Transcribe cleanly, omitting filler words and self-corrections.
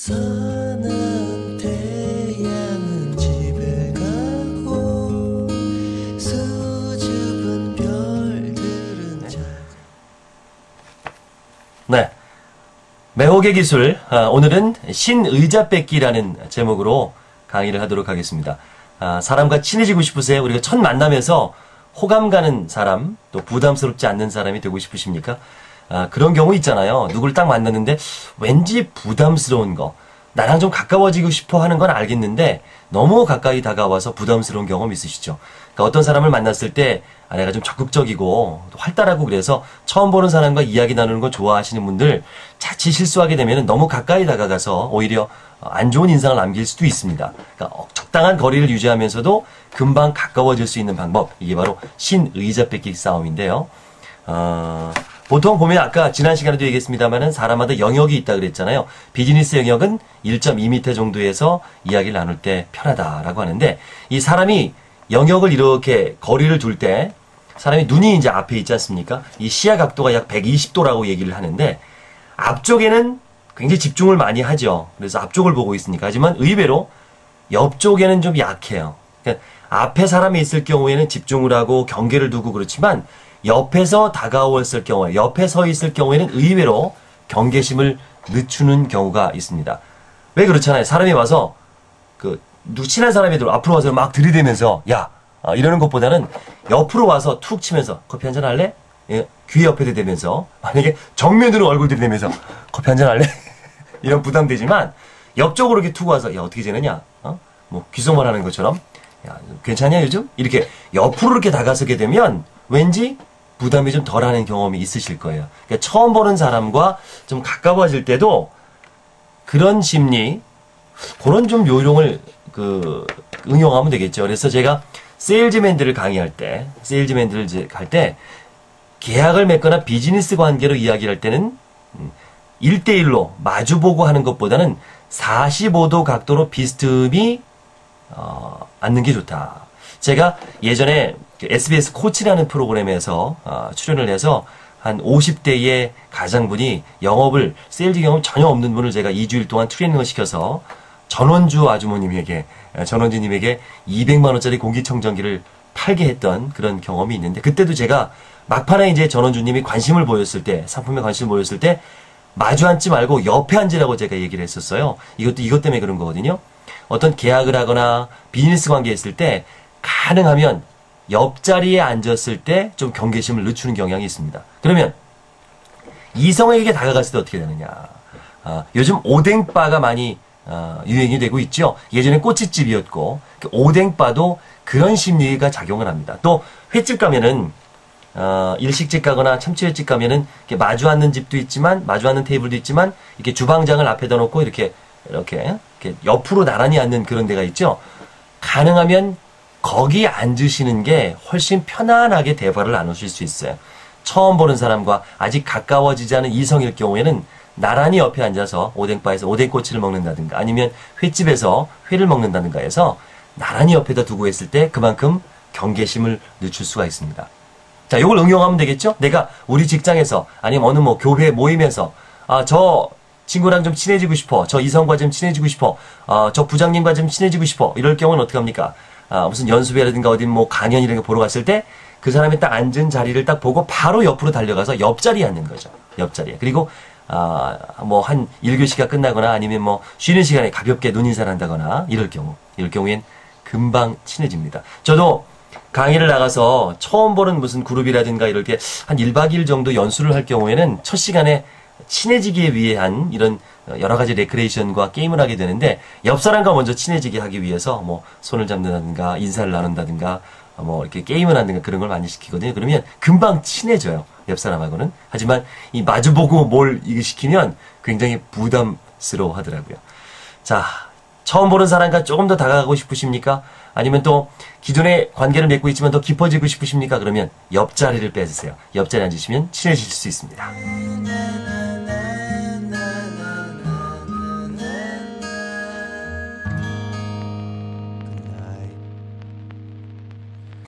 서는 태양은 집에 가고 수줍은 별들은 네, 매혹의 기술, 오늘은 신의자 뺏기라는 제목으로 강의를 하도록 하겠습니다. 사람과 친해지고 싶으세요? 우리가 첫 만남에서 호감 가는 사람, 또 부담스럽지 않는 사람이 되고 싶으십니까? 그런 경우 있잖아요. 누굴 딱 만났는데 왠지 부담스러운 거, 나랑 좀 가까워지고 싶어 하는 건 알겠는데 너무 가까이 다가와서 부담스러운 경험 있으시죠? 그러니까 어떤 사람을 만났을 때 내가 좀 적극적이고 활달하고 그래서 처음 보는 사람과 이야기 나누는 거 좋아하시는 분들 자칫 실수하게 되면 너무 가까이 다가가서 오히려 안 좋은 인상을 남길 수도 있습니다. 그러니까 적당한 거리를 유지하면서도 금방 가까워질 수 있는 방법, 이게 바로 신의자 뺏기 싸움인데요. 보통 보면 아까 지난 시간에도 얘기했습니다만은 사람마다 영역이 있다 그랬잖아요. 비즈니스 영역은 1.2m 정도에서 이야기를 나눌 때 편하다라고 하는데, 이 사람이 영역을 이렇게 거리를 둘 때 사람이 눈이 이제 앞에 있지 않습니까? 이 시야 각도가 약 120도라고 얘기를 하는데, 앞쪽에는 굉장히 집중을 많이 하죠. 그래서 앞쪽을 보고 있으니까. 하지만 의외로 옆쪽에는 좀 약해요. 그러니까 앞에 사람이 있을 경우에는 집중을 하고 경계를 두고 그렇지만 옆에서 다가왔을 경우에, 옆에 서 있을 경우에는 의외로 경계심을 늦추는 경우가 있습니다. 왜 그렇잖아요. 사람이 와서 친한 사람이 앞으로 와서 막 들이대면서 야 이러는 것보다는 옆으로 와서 툭 치면서 커피 한잔 할래? 예, 귀 옆에 대면서, 만약에 정면으로 얼굴 들이대면서 커피 한잔 할래? 이런 부담되지만 옆쪽으로 이렇게 툭 와서 야 어떻게 지내냐? 뭐 귓속말 하는 것처럼 야 괜찮냐 요즘? 이렇게 옆으로 이렇게 다가서게 되면 왠지 부담이 좀 덜하는 경험이 있으실 거예요. 그러니까 처음 보는 사람과 좀 가까워질 때도 그런 심리, 그런 좀 요령을 응용하면 되겠죠. 그래서 제가 세일즈맨들을 강의할 때, 세일즈맨들을 이제 갈 때 계약을 맺거나 비즈니스 관계로 이야기를 할 때는 1대1로 마주보고 하는 것보다는 45도 각도로 비스듬히 앉는 게 좋다. 제가 예전에 SBS 코치라는 프로그램에서 출연을 해서 한 50대의 가장분이 영업을, 세일즈 경험 전혀 없는 분을 제가 2주일 동안 트레이닝을 시켜서 전원주 아주머님에게, 전원주님에게 200만 원짜리 공기청정기를 팔게 했던 그런 경험이 있는데, 그때도 제가 막판에 이제 전원주님이 관심을 보였을 때, 상품에 관심을 보였을 때 마주 앉지 말고 옆에 앉으라고 제가 얘기를 했었어요. 이것도 이것 때문에 그런 거거든요. 어떤 계약을 하거나 비즈니스 관계에 있을 때 가능하면 옆자리에 앉았을 때 좀 경계심을 늦추는 경향이 있습니다. 그러면 이성에게 다가갔을 때 어떻게 되느냐. 요즘 오뎅바가 많이 유행이 되고 있죠. 예전에 꼬치집이었고, 오뎅바도 그런 심리가 작용을 합니다. 또 횟집 가면은 일식집 가거나 참치횟집 가면은 이렇게 마주 앉는 집도 있지만, 마주 앉는 테이블도 있지만, 이렇게 주방장을 앞에다 놓고 이렇게 옆으로 나란히 앉는 그런 데가 있죠. 가능하면 거기 앉으시는 게 훨씬 편안하게 대화를 나누실 수 있어요. 처음 보는 사람과 아직 가까워지지 않은 이성일 경우에는 나란히 옆에 앉아서 오뎅바에서 오뎅꼬치를 먹는다든가, 아니면 횟집에서 회를 먹는다든가 해서 나란히 옆에다 두고 했을 때 그만큼 경계심을 늦출 수가 있습니다. 자, 이걸 응용하면 되겠죠? 내가 우리 직장에서, 아니면 어느 교회 모임에서 저 친구랑 좀 친해지고 싶어, 저 이성과 좀 친해지고 싶어, 저 부장님과 좀 친해지고 싶어, 이럴 경우는 어떻게 합니까? 무슨 연수회라든가 어디 강연 이런 거 보러 갔을 때 그 사람이 딱 앉은 자리를 딱 보고 바로 옆으로 달려가서 옆자리에 앉는 거죠. 옆자리에. 그리고 한 1교시가 끝나거나 아니면 쉬는 시간에 가볍게 눈인사를 한다거나 이럴 경우엔 금방 친해집니다. 저도 강의를 나가서 처음 보는 무슨 그룹이라든가 이럴 때 한 1박 2일 정도 연수를 할 경우에는 첫 시간에 친해지기 위한 이런 여러 가지 레크레이션과 게임을 하게 되는데, 옆 사람과 먼저 친해지게 하기 위해서 손을 잡는다든가 인사를 나눈다든가 이렇게 게임을 한다든가 그런 걸 많이 시키거든요. 그러면 금방 친해져요, 옆 사람하고는. 하지만 이 마주보고 뭘 이거 시키면 굉장히 부담스러워 하더라고요. 자, 처음 보는 사람과 조금 더 다가가고 싶으십니까? 아니면 또 기존에 관계를 맺고 있지만 더 깊어지고 싶으십니까? 그러면 옆자리를 빼주세요. 옆자리에 앉으시면 친해질 수 있습니다.